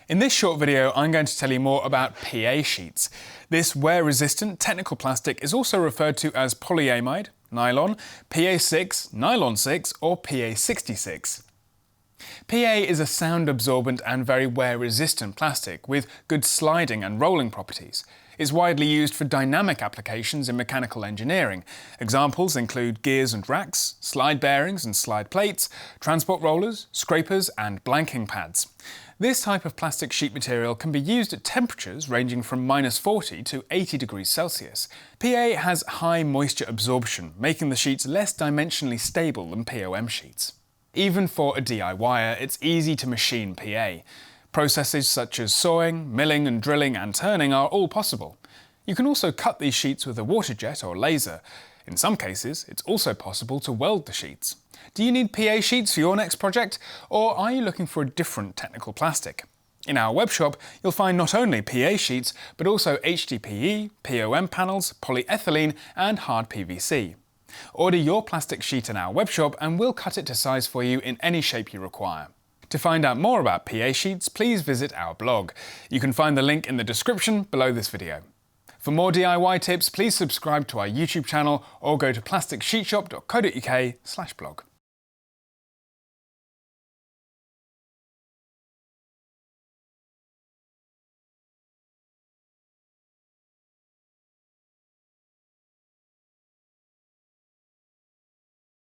In this short video, I'm going to tell you more about PA sheets. This wear-resistant technical plastic is also referred to as polyamide, nylon, PA6, nylon 6 or PA66. PA is a sound-absorbent and very wear-resistant plastic with good sliding and rolling properties. It's widely used for dynamic applications in mechanical engineering. Examples include gears and racks, slide bearings and slide plates, transport rollers, scrapers and blanking pads. This type of plastic sheet material can be used at temperatures ranging from -40 to 80 degrees Celsius. PA has high moisture absorption, making the sheets less dimensionally stable than POM sheets. Even for a DIYer, it's easy to machine PA. Processes such as sawing, milling and drilling and turning are all possible. You can also cut these sheets with a water jet or laser. In some cases, it's also possible to weld the sheets. Do you need PA sheets for your next project, or are you looking for a different technical plastic? In our webshop, you'll find not only PA sheets, but also HDPE, POM panels, polyethylene and hard PVC. Order your plastic sheet in our webshop and we'll cut it to size for you in any shape you require. To find out more about PA sheets, please visit our blog. You can find the link in the description below this video. For more DIY tips, please subscribe to our YouTube channel or go to plasticsheetshop.co.uk/blog.